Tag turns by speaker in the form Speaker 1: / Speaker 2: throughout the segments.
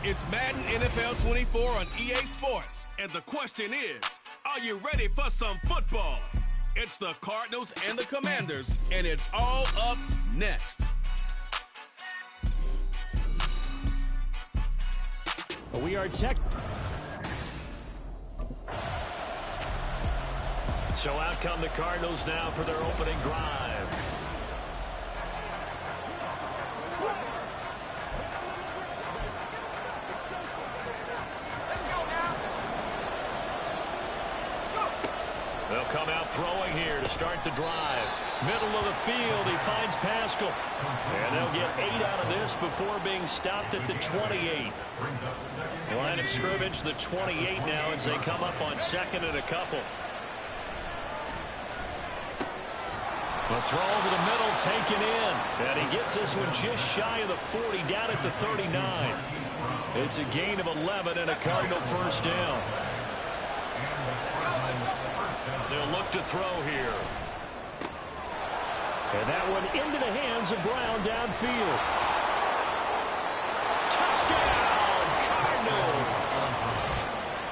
Speaker 1: It's Madden NFL 24 on EA Sports, and the question is, are you ready for some football? It's the Cardinals and the Commanders, and it's all up next.
Speaker 2: We are tech. So out come the Cardinals now for their opening drive. They'll come out throwing here to start the drive. Middle of the field, he finds Pascal. And they'll get 8 out of this before being stopped at the 28. Line of scrimmage, the 28 now as they come up on second and a couple. The throw over the middle taken in. And he gets this one just shy of the 40, down at the 39. It's a gain of 11 and a Cardinal first down. They'll look to throw here. And that one into the hands of Brown downfield. Touchdown, Cardinals!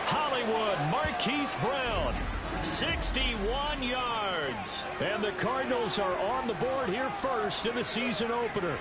Speaker 2: Hollywood, Marquise Brown, 61 yards. And the Cardinals are on the board here first in the season opener.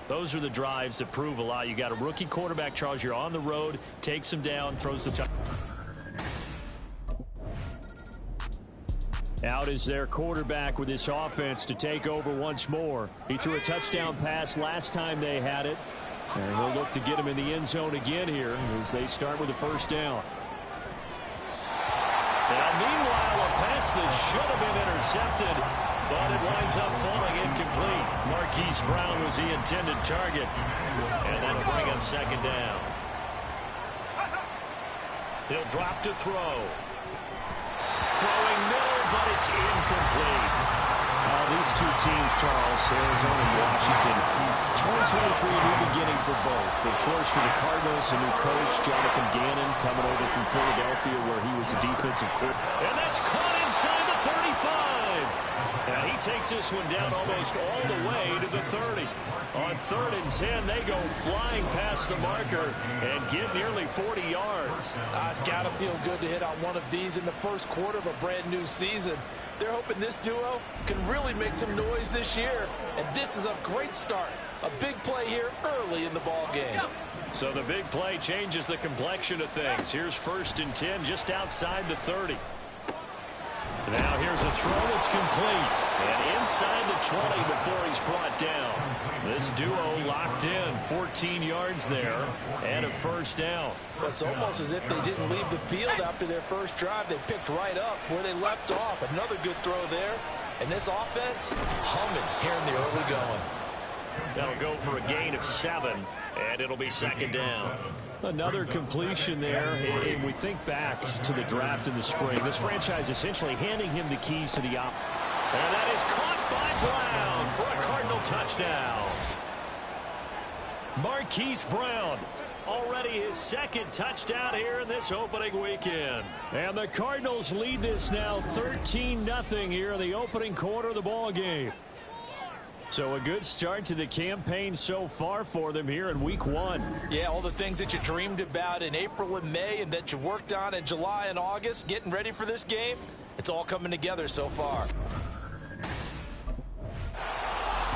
Speaker 2: Those are the drives that prove a lot. You got a rookie quarterback, Charles. You're on the road, takes him down, throws the touchdown. Out is their quarterback with this offense to take over once more. He threw a touchdown pass last time they had it. And he'll look to get him in the end zone again here as they start with the first down. Now, meanwhile, a pass that should have been intercepted, but it winds up falling incomplete. Marquise Brown was the intended target. And that'll bring up second down. He'll drop to throw. Throwing middle, but it's incomplete. These two teams, Charles, Arizona and Washington, 2023, a new beginning for both. Of course, for the Cardinals, a new coach, Jonathan Gannon, coming over from Philadelphia, where he was a defensive coordinator. And that's caught inside the 35. And he takes this one down almost all the way to the 30. On 3rd and 10, they go flying past the marker and get nearly 40 yards.
Speaker 3: It's got to feel good to hit on one of these in the first quarter of a brand new season. They're hoping this duo can really make some noise this year. And this is a great start. A big play here early in the ball game.
Speaker 2: So the big play changes the complexion of things. Here's 1st and 10 just outside the 30. Now here's a throw that's complete. And inside the 20 before he's brought down. This duo locked in, 14 yards there, and a first down.
Speaker 3: It's almost as if they didn't leave the field after their first drive. They picked right up where they left off. Another good throw there. And this offense, humming here in the early going.
Speaker 2: That'll go for a gain of 7, and it'll be second down. Another completion there, and we think back to the draft in the spring. This franchise essentially handing him the keys to the op. And that is caught by Brown for a Cardinal touchdown. Marquise Brown, already his 2nd touchdown here in this opening weekend. And the Cardinals lead this now 13-0 here in the opening quarter of the ball game. So a good start to the campaign so far for them here in week 1.
Speaker 3: Yeah, all the things that you dreamed about in April and May and that you worked on in July and August, getting ready for this game, it's all coming together so far.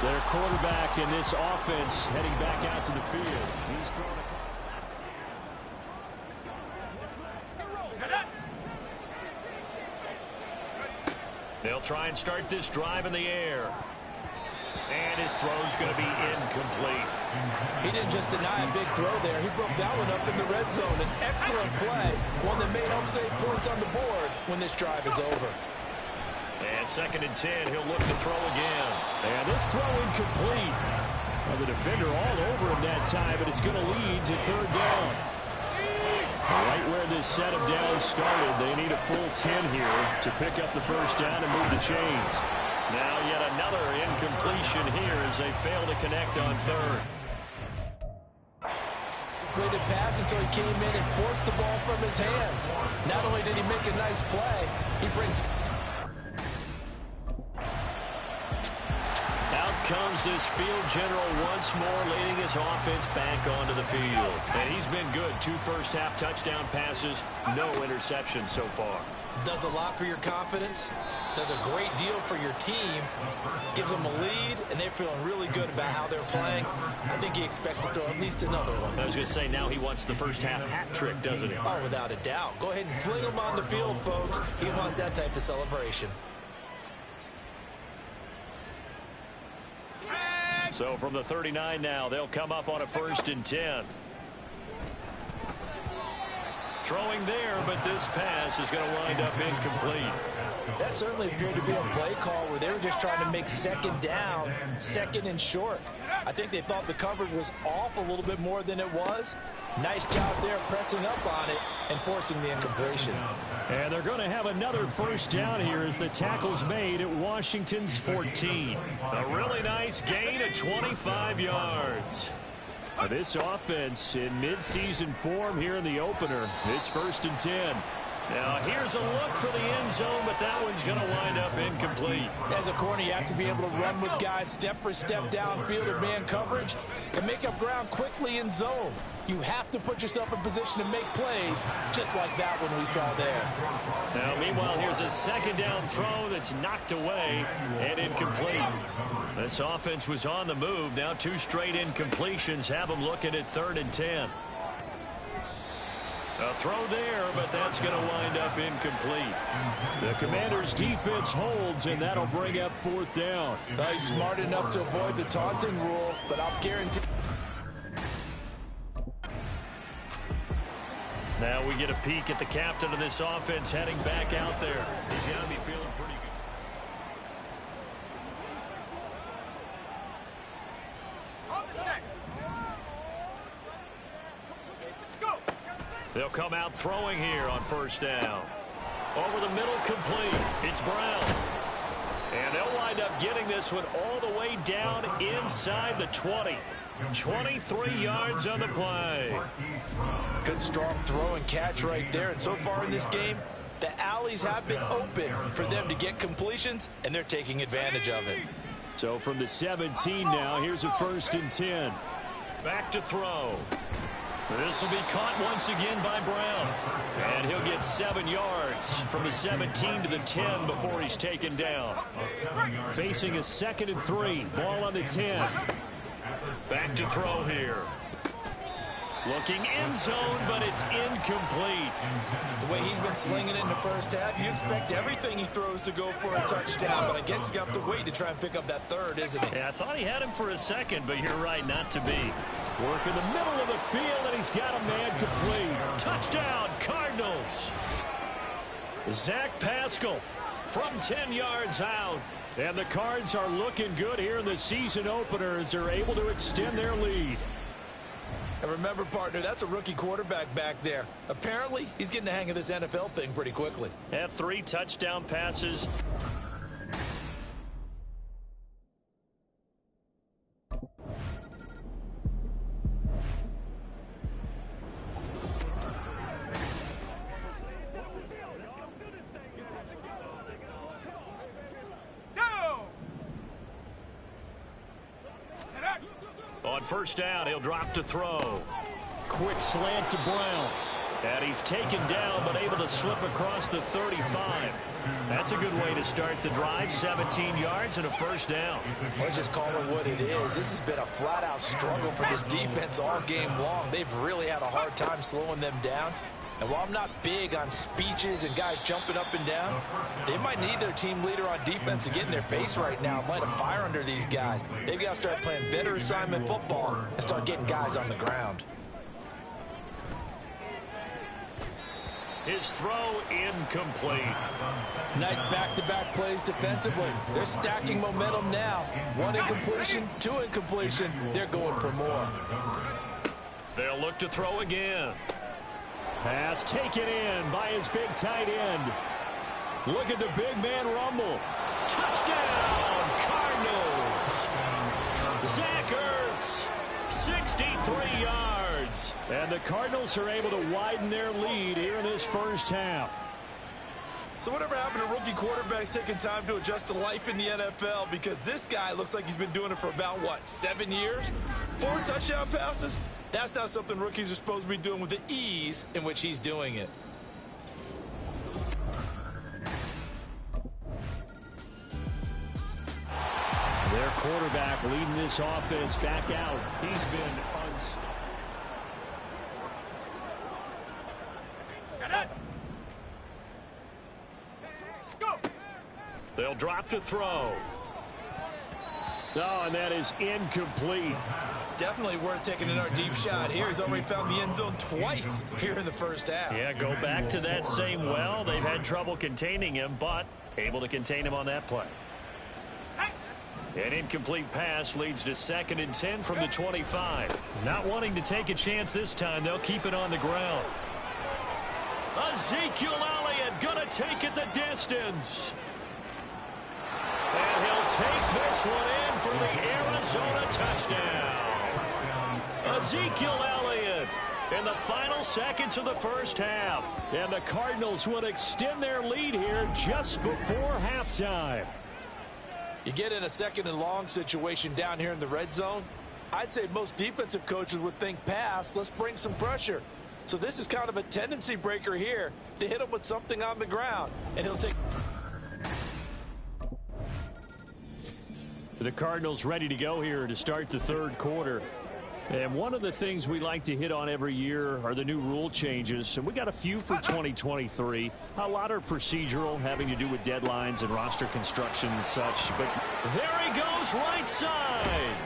Speaker 2: Their quarterback in this offense heading back out to the field. He's throwing a... They'll try and start this drive in the air. And his throw's going to be incomplete.
Speaker 3: He didn't just deny a big throw there. He broke that one up in the red zone. An excellent play. One that may help save points on the board when this drive is over.
Speaker 2: And 2nd and 10, he'll look to throw again. And this throw incomplete. Well, the defender all over him that time, but it's going to lead to 3rd down. Right where this set of downs started, they need a full 10 here to pick up the 1st down and move the chains. Now yet another incompletion here as they fail to connect on 3rd.
Speaker 3: Completed pass until he came in and forced the ball from his hands. Not only did he make a nice play, he brings...
Speaker 2: Out comes this field general once more, leading his offense back onto the field. And he's been good. 2 first-half touchdown passes, no interceptions so far.
Speaker 3: Does a lot for your confidence, does a great deal for your team, gives them a lead, and they're feeling really good about how they're playing. I think he expects to throw at least another one.
Speaker 2: I was going to say, now he wants the first-half hat trick, doesn't he?
Speaker 3: Oh, without a doubt. Go ahead and fling him on the field, folks. He wants that type of celebration.
Speaker 2: So from the 39 now, they'll come up on a 1st and 10. Throwing there, but this pass is going to wind up incomplete.
Speaker 3: That certainly appeared to be a play call where they were just trying to make 2nd down, 2nd and short. I think they thought the coverage was off a little bit more than it was. Nice job there pressing up on it and forcing the incompletion.
Speaker 2: And they're going to have another 1st down here as the tackle's made at Washington's 14. A really nice gain of 25 yards. This offense in midseason form here in the opener. It's 1st and 10. Now here's a look for the end zone, but that one's going to wind up incomplete.
Speaker 3: As a corner, you have to be able to run with guys step for step downfield in man coverage and make up ground quickly in zone. You have to put yourself in position to make plays, just like that one we saw there.
Speaker 2: Now, meanwhile, here's a 2nd down throw that's knocked away and incomplete. This offense was on the move. Now 2 straight incompletions have them looking at 3rd and 10. A throw there, but that's going to wind up incomplete. The Commanders' defense holds, and that'll bring up 4th down.
Speaker 3: He's smart enough to avoid the taunting rule, but I'll guarantee...
Speaker 2: Now we get a peek at the captain of this offense heading back out there. He's got to be feeling pretty good. They'll come out throwing here on 1st down. Over the middle, complete. It's Brown. And they'll wind up getting this one all the way down inside the 20. 23 yards on the play.
Speaker 3: Good strong throw and catch right there. And so far in this game, the alleys have been open for them to get completions, and they're taking advantage of it.
Speaker 2: So from the 17 now, here's a 1st and 10. Back to throw. This will be caught once again by Brown. And he'll get 7 yards from the 17 to the 10 before he's taken down. Facing a 2nd and 3. Ball on the 10. Back to throw here. Looking end zone, but it's incomplete.
Speaker 3: The way he's been slinging it in the 1st half, you expect everything he throws to go for a touchdown, but I guess he's going to have to wait to try and pick up that 3rd, isn't he?
Speaker 2: Yeah, I thought he had him for a 2nd, but you're right, not to be. Work in the middle of the field, and he's got a man complete. Touchdown, Cardinals. Zach Pascal from 10 yards out. And the Cards are looking good here in the season opener as they're able to extend their lead.
Speaker 3: And remember, partner, that's a rookie quarterback back there. Apparently, he's getting the hang of this NFL thing pretty quickly.
Speaker 2: Had 3 touchdown passes. On 1st down, he'll drop to throw. Quick slant to Brown. And he's taken down, but able to slip across the 35. That's a good way to start the drive. 17 yards and a 1st down.
Speaker 3: Let's just call it what it is. This has been a flat-out struggle for this defense all game long. They've really had a hard time slowing them down. And while I'm not big on speeches and guys jumping up and down, they might need their team leader on defense to get in their face right now and light a fire under these guys. They've got to start playing better assignment football and start getting guys on the ground.
Speaker 2: His throw incomplete.
Speaker 3: Nice back-to-back plays defensively. They're stacking momentum now. 1 incompletion, 2 incompletion. They're going for more.
Speaker 2: They'll look to throw again. Pass taken in by his big tight end. Look at the big man rumble. Touchdown, Cardinals. Zach Ertz, 63 yards. And the Cardinals are able to widen their lead here in this first half.
Speaker 3: So whatever happened to rookie quarterbacks taking time to adjust to life in the NFL? Because this guy looks like he's been doing it for about, 7 years? 4 touchdown passes? That's not something rookies are supposed to be doing with the ease in which he's doing it.
Speaker 2: Their quarterback leading this offense back out. He's been unstoppable. They'll drop to throw. Oh, and that is incomplete.
Speaker 3: Definitely worth taking another deep shot here. He's already found the end zone twice here in the first half.
Speaker 2: Yeah, go back to that same well. They've had trouble containing him, but able to contain him on that play. An incomplete pass leads to 2nd and 10 from the 25. Not wanting to take a chance this time, they'll keep it on the ground. Ezekiel Elliott gonna take it the distance. And he'll take this one in for the Arizona touchdown. Ezekiel Elliott in the final seconds of the first half. And the Cardinals would extend their lead here just before halftime.
Speaker 3: You get in a 2nd and long situation down here in the red zone, I'd say most defensive coaches would think pass, let's bring some pressure. So this is kind of a tendency breaker here to hit him with something on the ground. And he'll take...
Speaker 2: The Cardinals ready to go here to start the 3rd quarter. And one of the things we like to hit on every year are the new rule changes. And we got a few for 2023. A lot are procedural, having to do with deadlines and roster construction and such. But there he goes, right side.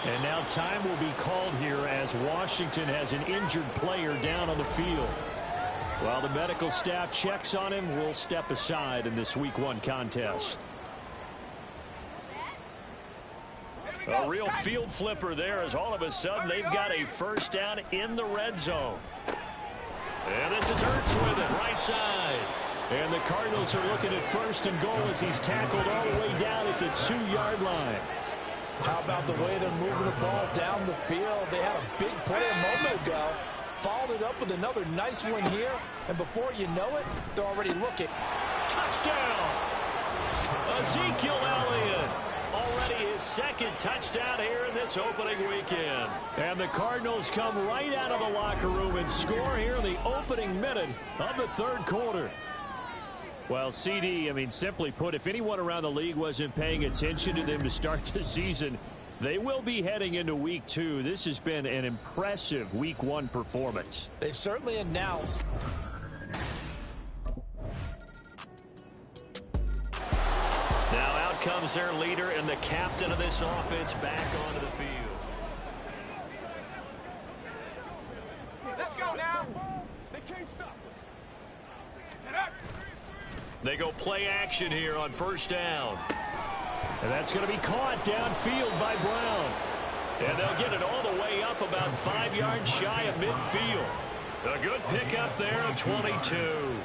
Speaker 2: And now time will be called here as Washington has an injured player down on the field. While the medical staff checks on him, we'll step aside in this Week 1 contest. A real field flipper there as all of a sudden they've got a first down in the red zone. And this is Ertz with it, right side. And the Cardinals are looking at 1st and goal as he's tackled all the way down at the 2-yard line.
Speaker 3: How about the way they're moving the ball down the field? They had a big play a moment ago. Followed it up with another nice one here. And before you know it, they're already looking.
Speaker 2: Touchdown! Ezekiel Elliott. Already his 2nd touchdown here in this opening weekend. And the Cardinals come right out of the locker room and score here in the opening minute of the 3rd quarter. Well, CD, simply put, if anyone around the league wasn't paying attention to them to start the season, they will be heading into Week 2. This has been an impressive Week 1 performance.
Speaker 3: They've certainly announced.
Speaker 2: Now out comes their leader and the captain of this offense back onto the field.
Speaker 4: Let's go now. They can't stop us.
Speaker 2: They go play action here on 1st down. And that's going to be caught downfield by Brown. And they'll get it all the way up about 5 yards shy of midfield. A good pickup there of 22.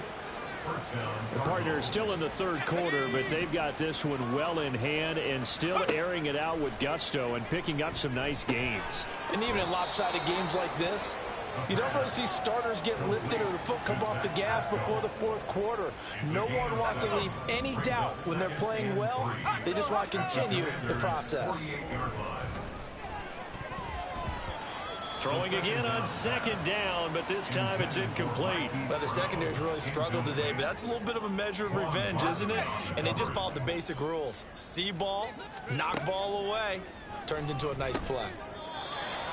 Speaker 2: The partner is still in the 3rd quarter, but they've got this one well in hand and still airing it out with gusto and picking up some nice gains.
Speaker 3: And even in lopsided games like this, you don't really see starters get lifted or the foot come off the gas before the 4th quarter. No one wants to leave any doubt when they're playing well. They just want to continue the process.
Speaker 2: Throwing again on 2nd down, but this time it's incomplete.
Speaker 3: Well, the secondary's really struggled today, but that's a little bit of a measure of revenge, isn't it? And they just followed the basic rules. See ball, knock ball away. Turned into a nice play.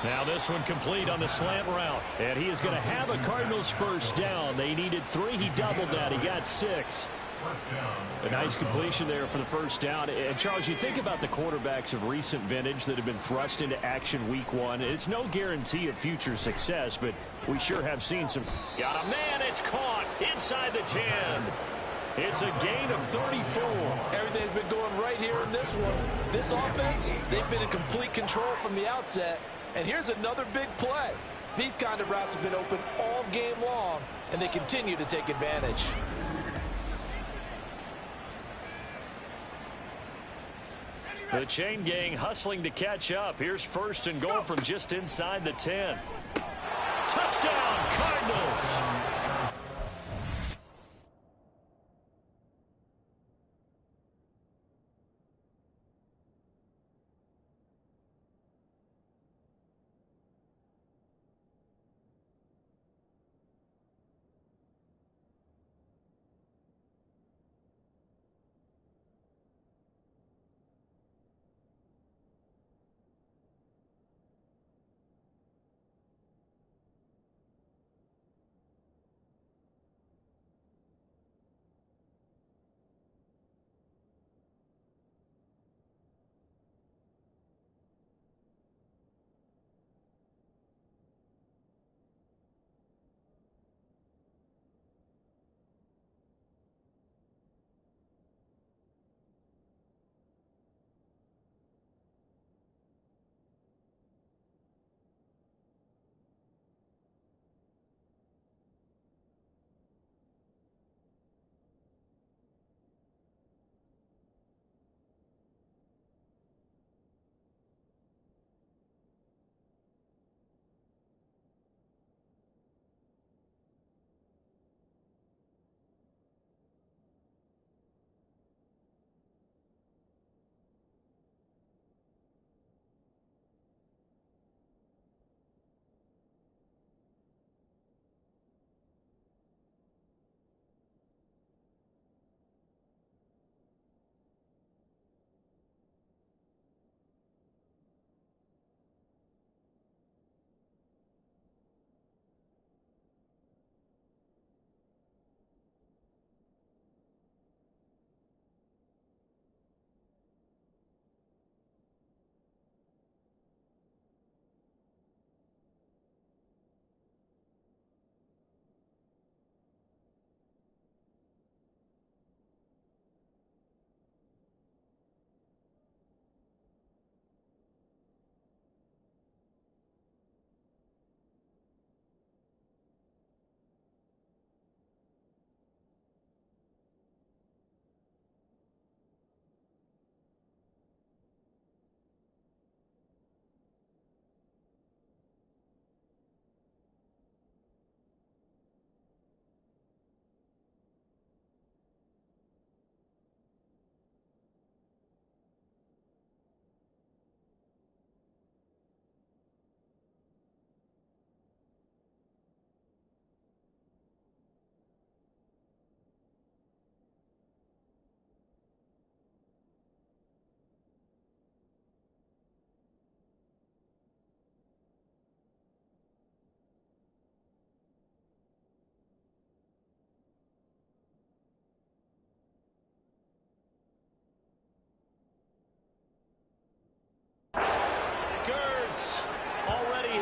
Speaker 2: Now this one complete on the slant route. And he is going to have a Cardinals 1st down. They needed 3. He doubled that. He got 6. A nice completion there for the 1st down. And Charles, you think about the quarterbacks of recent vintage that have been thrust into action Week 1. It's no guarantee of future success, but we sure have seen some. Got a man. It's caught. inside the 10. It's a gain of 34.
Speaker 3: Everything's been going right here in this one. This offense, they've been in complete control from the outset. And here's another big play. These kind of routes have been open all game long, and they continue to take advantage.
Speaker 2: The chain gang hustling to catch up. Here's first and goal from just inside the 10. Touchdown, Cardinals!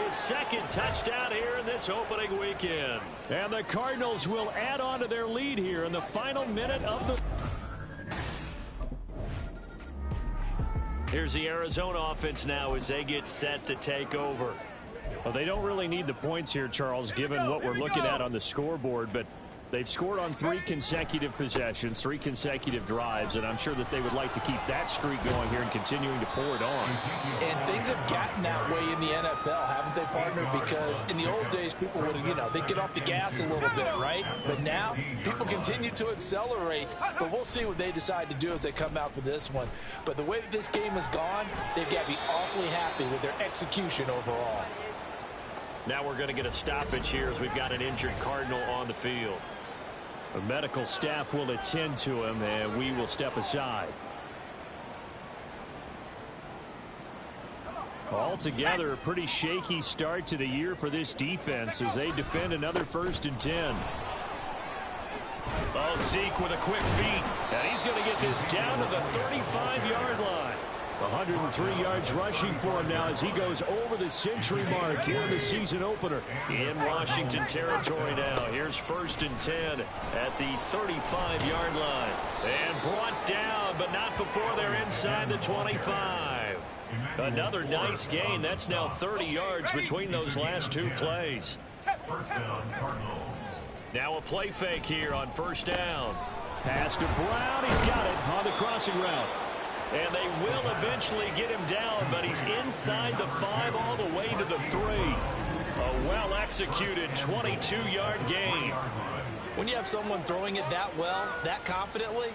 Speaker 2: Second touchdown here in this opening weekend. And the Cardinals will add on to their lead here in the final minute of the... Here's the Arizona offense now as they get set to take over. Well, they don't really need the points here, Charles, given what we're looking at on the scoreboard, but they've scored on 3 consecutive possessions, 3 consecutive drives, and I'm sure that they would like to keep that streak going here and continuing to pull it on.
Speaker 3: And things have gotten that way in the NFL, haven't they, partner? Because in the old days, people would, they'd get off the gas a little bit, right? But now, people continue to accelerate, but we'll see what they decide to do as they come out for this one. But the way that this game has gone, they've got to be awfully happy with their execution overall.
Speaker 2: Now we're going to get a stoppage here as we've got an injured Cardinal on the field. The medical staff will attend to him, and we will step aside. Altogether, a pretty shaky start to the year for this defense as they defend another 1st and 10. Oh, Zeke with a quick feed. And he's going to get this down to the 35-yard line. 103 yards rushing for him now as he goes over the century mark here in the season opener. In Washington territory now. Here's 1st and 10 at the 35-yard line. And brought down, but not before they're inside the 25. Another nice gain. That's now 30 yards between those last two plays. Now a play fake here on 1st down. Pass to Brown. He's got it on the crossing route. And they will eventually get him down, but he's inside the 5 all the way to the 3. A well-executed 22-yard gain.
Speaker 3: When you have someone throwing it that well, that confidently,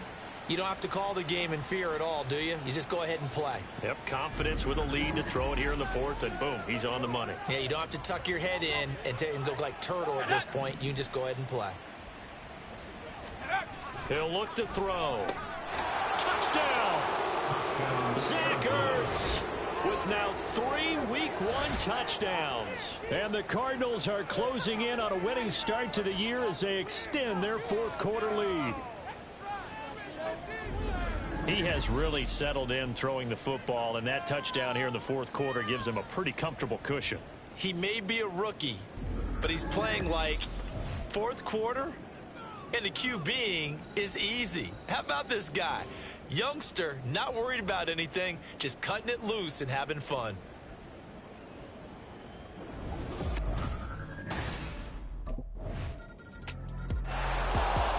Speaker 3: you don't have to call the game in fear at all, do you? You just go ahead and play.
Speaker 2: Yep, confidence with a lead to throw it here in the 4th, and boom, he's on the money.
Speaker 3: Yeah, you don't have to tuck your head in and go like turtle at this point. You can just go ahead and play.
Speaker 2: He'll look to throw. Touchdown! Zach Ertz with now 3 Week 1 touchdowns. And the Cardinals are closing in on a winning start to the year as they extend their 4th quarter lead. He has really settled in throwing the football, and that touchdown here in the 4th quarter gives him a pretty comfortable cushion.
Speaker 3: He may be a rookie, but he's playing like 4th quarter, and the QBing is easy. How about this guy? Youngster, not worried about anything, just cutting it loose and having fun.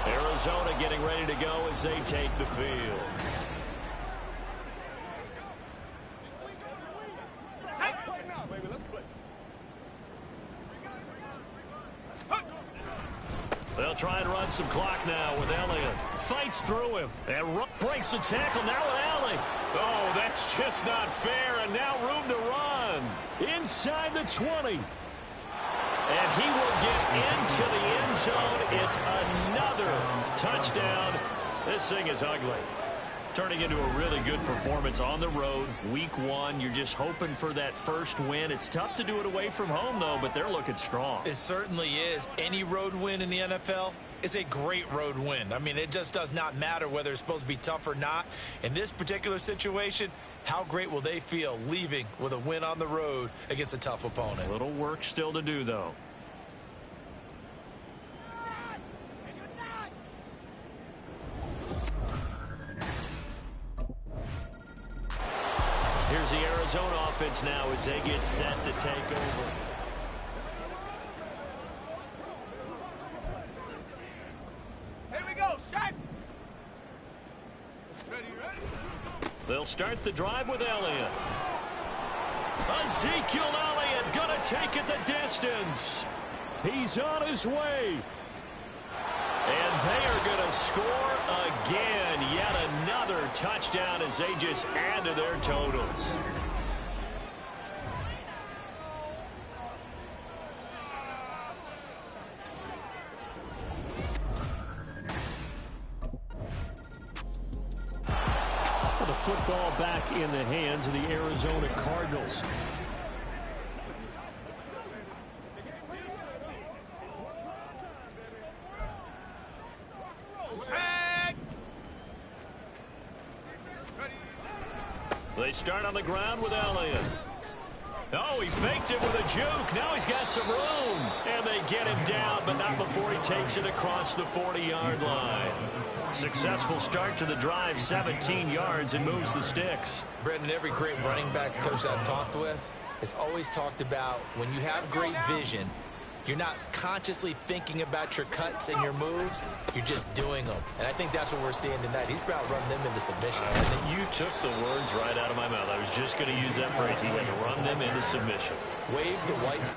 Speaker 2: Arizona getting ready to go as they take the field. They'll try and run some clock now with Elliott. Fights through him and breaks the tackle now with Allen. Oh, that's just not fair, and now room to run. Inside the 20. And he will get into the end zone. It's another touchdown. This thing is ugly. Turning into a really good performance on the road. Week 1, you're just hoping for that first win. It's tough to do it away from home, though, but they're looking strong.
Speaker 3: It certainly is. Any road win in the NFL is a great road win. I mean, it just does not matter whether it's supposed to be tough or not. In this particular situation, how great will they feel leaving with a win on the road against a tough opponent?
Speaker 2: A little work still to do, though. Here's the Arizona offense now as they get set to take over.
Speaker 4: Here we go, set. Ready?
Speaker 2: They'll start the drive with Elliott. Ezekiel Elliott gonna take it the distance. He's on his way. And they are going to score again. Yet another touchdown as they just add to their totals. The football back in the hands of the Arizona Cardinals. They start on the ground with Elliott. Oh, he faked it with a juke. Now he's got some room. And they get him down, but not before he takes it across the 40-yard line. Successful start to the drive, 17 yards, and moves the sticks.
Speaker 3: Brendan, every great running backs coach I've talked with has always talked about when you have great vision, you're not consciously thinking about your cuts and your moves. You're just doing them. And I think that's what we're seeing tonight. He's about to run them into submission.
Speaker 2: You took the words right out of my mouth. I was just going to use that phrase. He has run them into submission.
Speaker 3: Wave the white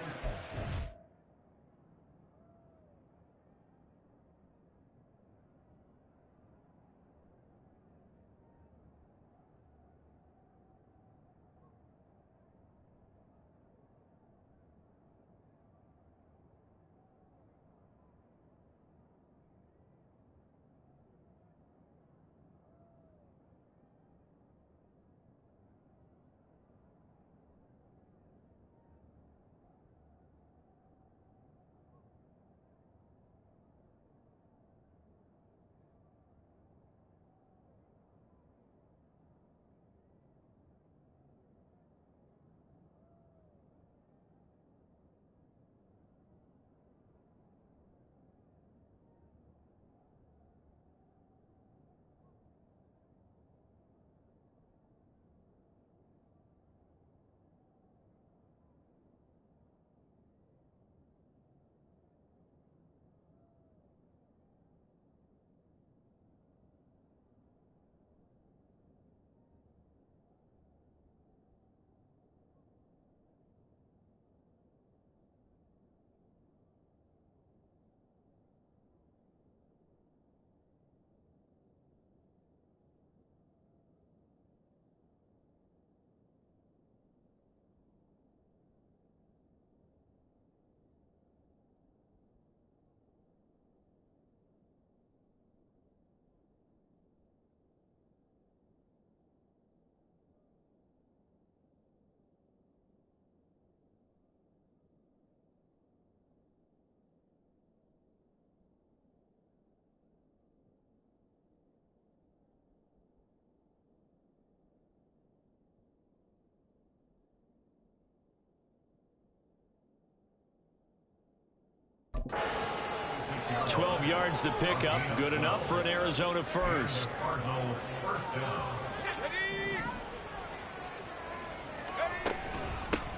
Speaker 2: 12 yards the pickup. Good enough for an Arizona first.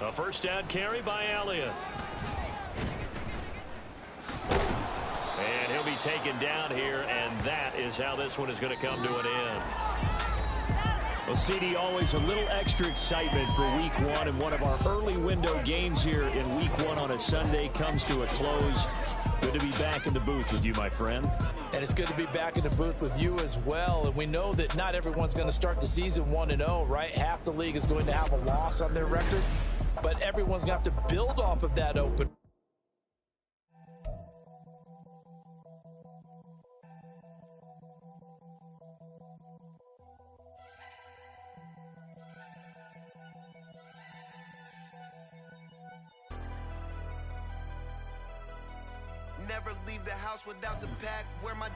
Speaker 2: A first down carry by Elliott. And he'll be taken down here, and that is how this one is going to come to an end. Well, CD, always a little extra excitement for Week 1, and one of our early window games here in Week 1 on a Sunday comes to a close. Good to be back in the booth with you, my friend.
Speaker 3: And it's good to be back in the booth with you as well. And we know that not everyone's going to start the season 1-0, right? Half the league is going to have a loss on their record, but everyone's going to have to build off of that open.
Speaker 5: Never leave the house without the pack. Where my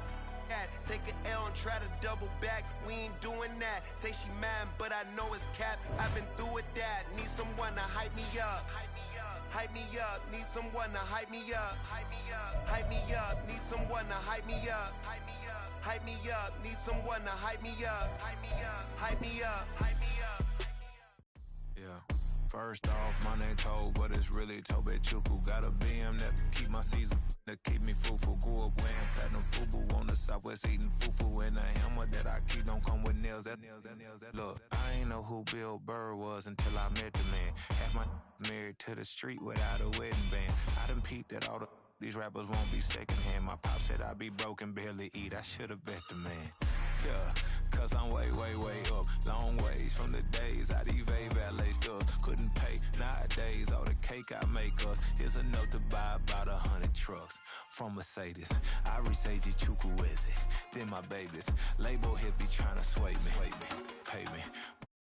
Speaker 5: at? Take an L and try to double back. We ain't doing that. Say she mad, but I know it's cap. I've been through with that. Need someone to hype me up. Hype me up. Need someone to hype me up. Hype me up. Need someone to hype me up. Hype me up. Need someone to hype me up. Hype me up. Hype me up. Hype me up.
Speaker 6: Yeah. First off, my name Toad, but it's really Tobe Chuku. Got a BM that keep my season, that keep me fruitful. Grew up wearing platinum FUBU on the Southwest eating fufu. And a hammer that I keep don't come with nails. Look, I ain't know who Bill Burr was until I met the man. Half my married to the street without a wedding band. I done peeped that all these rappers won't be secondhand. My pop said I'd be broke and barely eat. I should've bet the man. Yeah, cause I'm way, way, way up. Long ways from the days I evade valet stores. Couldn't pay nowadays. All the cake I make us is enough to buy about 100 trucks. From Mercedes, I resage Chukwueze. Then my babies, label hippie trying to sway me. Pay me.